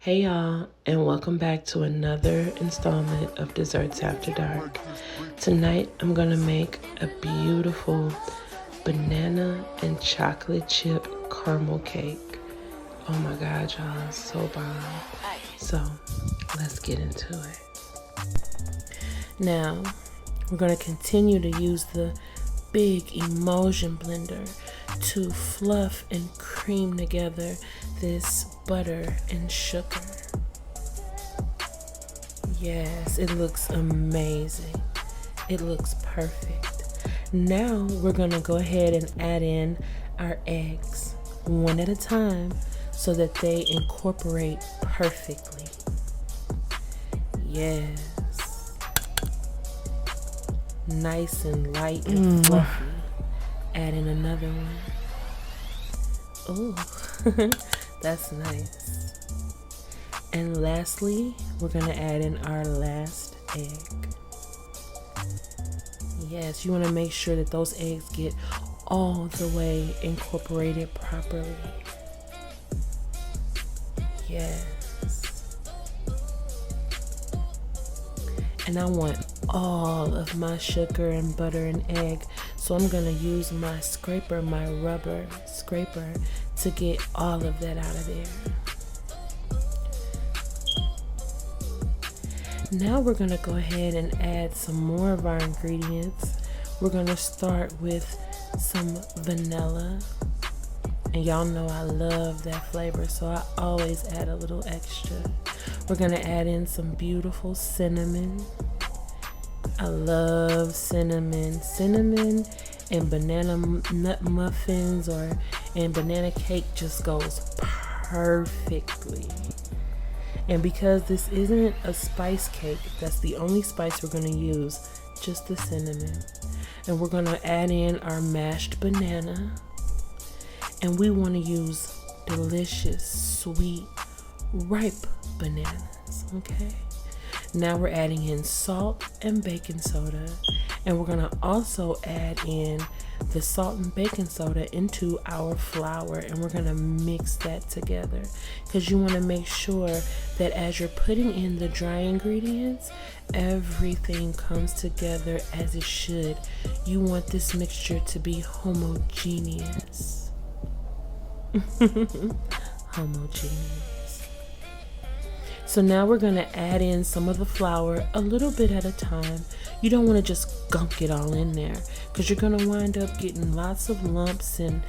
Hey y'all, and welcome back to another installment of Desserts After Dark. Tonight I'm gonna make a beautiful banana and chocolate chip caramel cake. Oh my god, y'all, it's so bomb. So let's get into it. Now we're gonna continue to use the big emulsion blender to fluff and cream together this butter and sugar. Yes, it looks amazing. It looks perfect. Now we're gonna go ahead and add in our eggs one at a time so that they incorporate perfectly. Yes. Nice and light and fluffy. Add in another one. Oh, that's nice. And lastly, we're gonna add in our last egg. Yes, you wanna make sure that those eggs get all the way incorporated properly. Yes. And I want all of my sugar and butter and egg, so I'm gonna use my scraper, my rubber scraper, to get all of that out of there. Now we're gonna go ahead and add some more of our ingredients. We're gonna start with some vanilla. And y'all know I love that flavor, so I always add a little extra. We're gonna add in some beautiful cinnamon. I love cinnamon. Cinnamon and banana nut muffins and banana cake just goes perfectly. And because this isn't a spice cake, that's the only spice we're gonna use, just the cinnamon. And we're gonna add in our mashed banana. And we wanna use delicious, sweet, ripe bananas, okay? Now we're adding in salt and baking soda. And we're gonna also add in the salt and baking soda into our flour, and we're gonna mix that together because you want to make sure that as you're putting in the dry ingredients, everything comes together as it should. You want this mixture to be homogeneous. Homogeneous. So now we're going to add in some of the flour a little bit at a time. You don't want to just gunk it all in there because you're going to wind up getting lots of lumps, and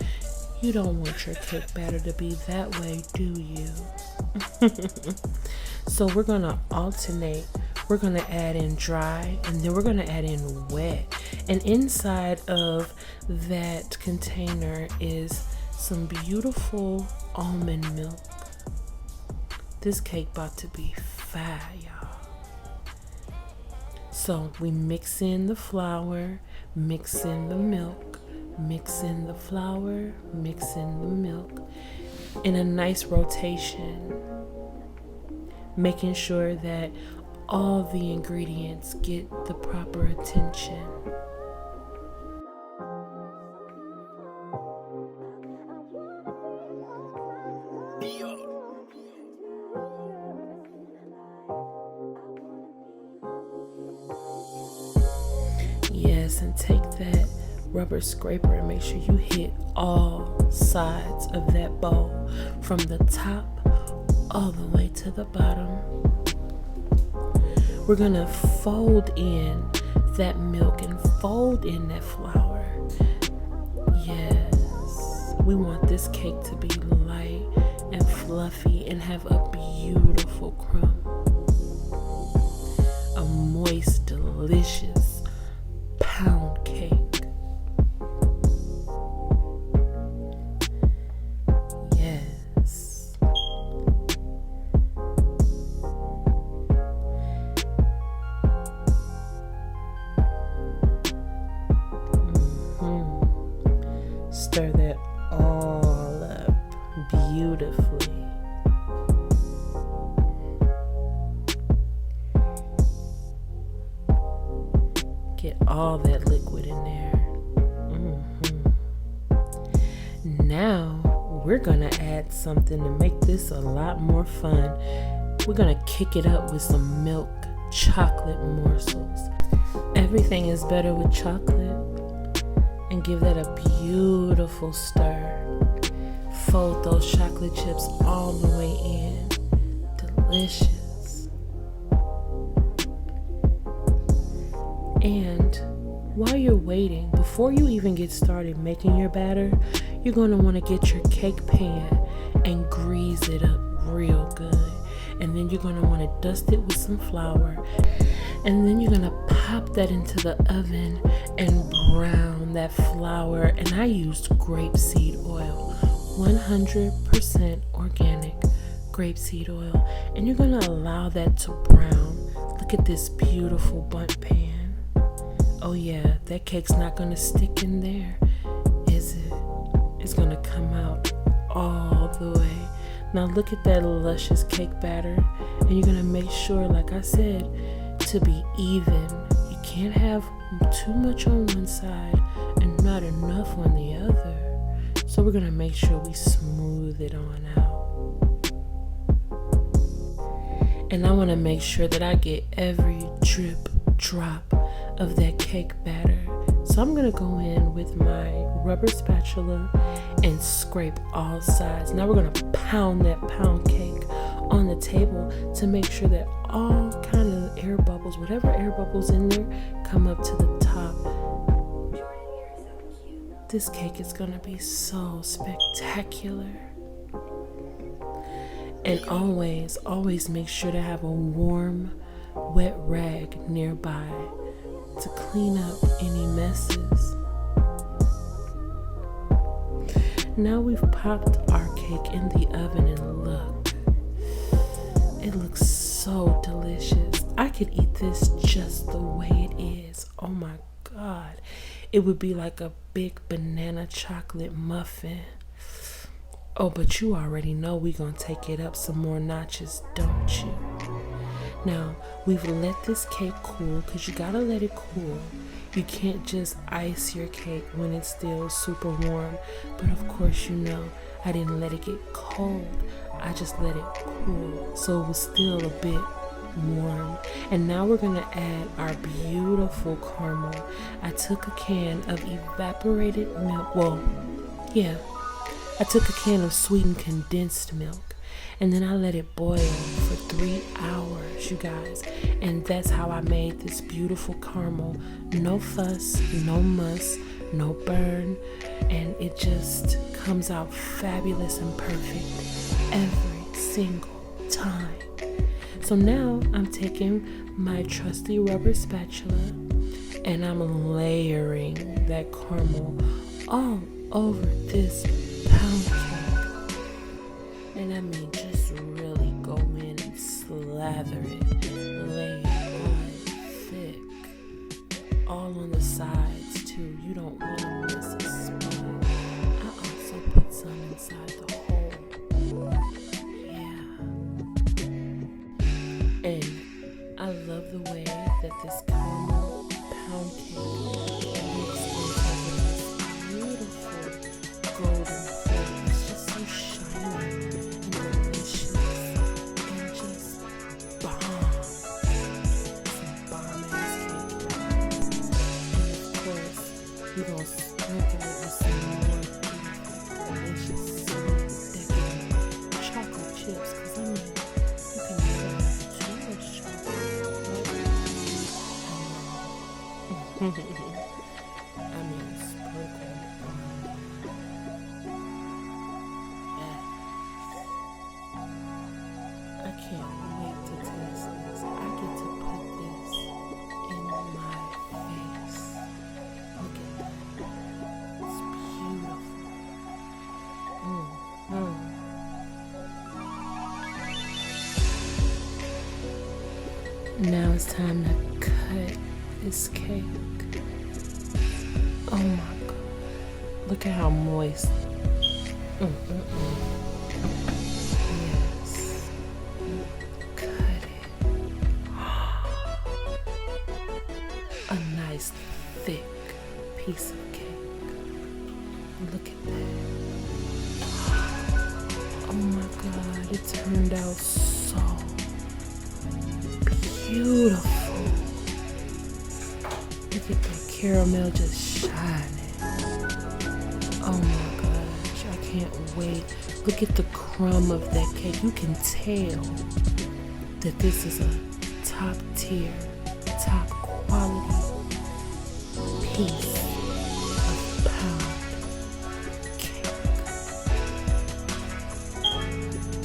you don't want your cake batter to be that way, do you? So we're going to alternate. We're going to add in dry, and then we're going to add in wet. And inside of that container is some beautiful almond milk. This cake about to be fire, y'all. So we mix in the flour, mix in the milk, mix in the flour, mix in the milk in a nice rotation, making sure that all the ingredients get the proper attention. Yes, and take that rubber scraper and make sure you hit all sides of that bowl from the top all the way to the bottom. We're gonna fold in that milk and fold in that flour. Yes, we want this cake to be light and fluffy and have a beautiful crumb. A moist, delicious pound cake. Yes. Stir that all up beautifully. Get all that liquid in there. Now we're gonna add something to make this a lot more fun. We're gonna kick it up with some milk chocolate morsels. Everything is better with chocolate, and give that a beautiful stir. Fold those chocolate chips all the way in. Delicious. And while you're waiting, before you even get started making your batter, you're going to want to get your cake pan and grease it up real good. And then you're going to want to dust it with some flour. And then you're going to pop that into the oven and brown that flour. And I used grapeseed oil, 100% organic grapeseed oil. And you're going to allow that to brown. Look at this beautiful bundt pan. Oh yeah, that cake's not gonna stick in there, is it? It's gonna come out all the way. Now look at that luscious cake batter, and you're gonna make sure, like I said, to be even. You can't have too much on one side and not enough on the other. So we're gonna make sure we smooth it on out. And I wanna make sure that I get every drop of that cake batter. So I'm gonna go in with my rubber spatula and scrape all sides. Now we're gonna pound that pound cake on the table to make sure that all kind of air bubbles, whatever air bubbles in there, come up to the top. This cake is gonna be so spectacular. And always make sure to have a warm, wet rag nearby to clean up any messes. Now we've popped our cake in the oven, and look, it looks so delicious. I could eat this just the way it is. Oh my God. It would be like a big banana chocolate muffin. Oh, but you already know we're gonna take it up some more notches, don't you? Now, we've let this cake cool, because you gotta let it cool. You can't just ice your cake when it's still super warm. But of course, you know, I didn't let it get cold. I just let it cool, so it was still a bit warm. And now we're gonna add our beautiful caramel. I took a can of evaporated milk. I took a can of sweetened condensed milk. And then I let it boil for 3 hours, you guys. And that's how I made this beautiful caramel. No fuss, no muss, no burn. And it just comes out fabulous and perfect every single time. So now I'm taking my trusty rubber spatula and I'm layering that caramel all over this pound cake. And I mean, just really go in and slather it, lay it on thick, all on the sides too. You don't want to miss a spot. I also put some inside the hole. Yeah. And I love the way that this caramel pound cake looks on top of this beautiful golden flake. It's just so shiny and delicious and just bomb. Some bomb-ass cake. And of course, we're going to sprinkle it with some more beautiful, delicious, sweet, decadent chocolate chips. Because I mean, you can never have too much chocolate. I mean, sprinkle on. Yes. I can't wait to taste this. I get to put this in my face. Look at that. It's beautiful. Now it's time to cut this cake. Oh my God. Look at how moist. Yes. Cut it. A nice thick piece of cake. Look at that. God, it turned out so beautiful. Look at the caramel just shining. Oh my gosh, I can't wait. Look at the crumb of that cake. You can tell that this is a top tier, top quality piece of pound cake.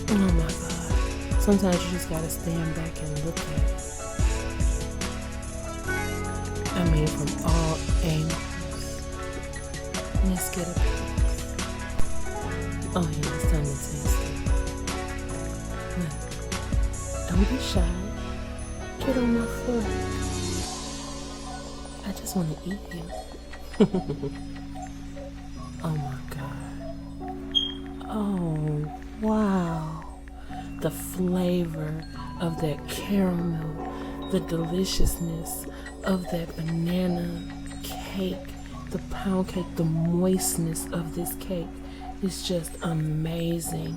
Oh my God. Sometimes you just gotta stand back and look at it. I mean, from all angles. Let's get a piece. Oh yeah, it's time to taste it. Look, don't be shy. Get on my foot. I just want to eat you. Oh my God. Oh, wow. The flavor of that caramel, the deliciousness of that banana cake, the pound cake, the moistness of this cake is just amazing.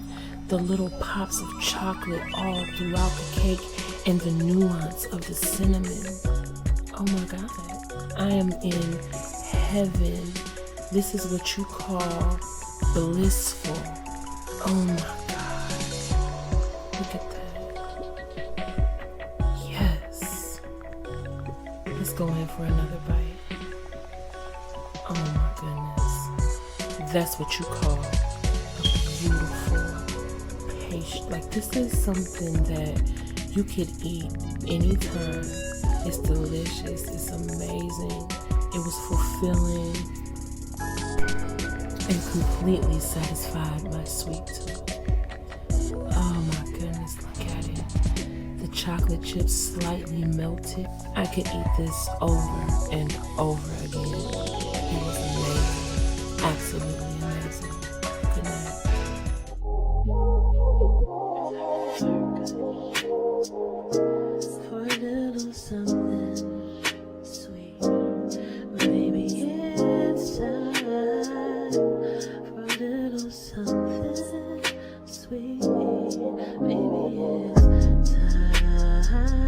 The little pops of chocolate all throughout the cake and the nuance of the cinnamon. Oh my God. I am in heaven. This is what you call blissful. Oh my God. Look at that. Yes. Let's go in for another bite. Oh my goodness. That's what you call a beautiful pastry. Like, this is something that you could eat anytime. It's delicious. It's amazing. It was fulfilling and completely satisfied my sweet tooth. Oh my goodness, look at it. The chocolate chips slightly melted. I could eat this over and over again. It was amazing. Absolutely amazing. Good night. For a little something sweet, maybe it's time. For a little something sweet, maybe it's time.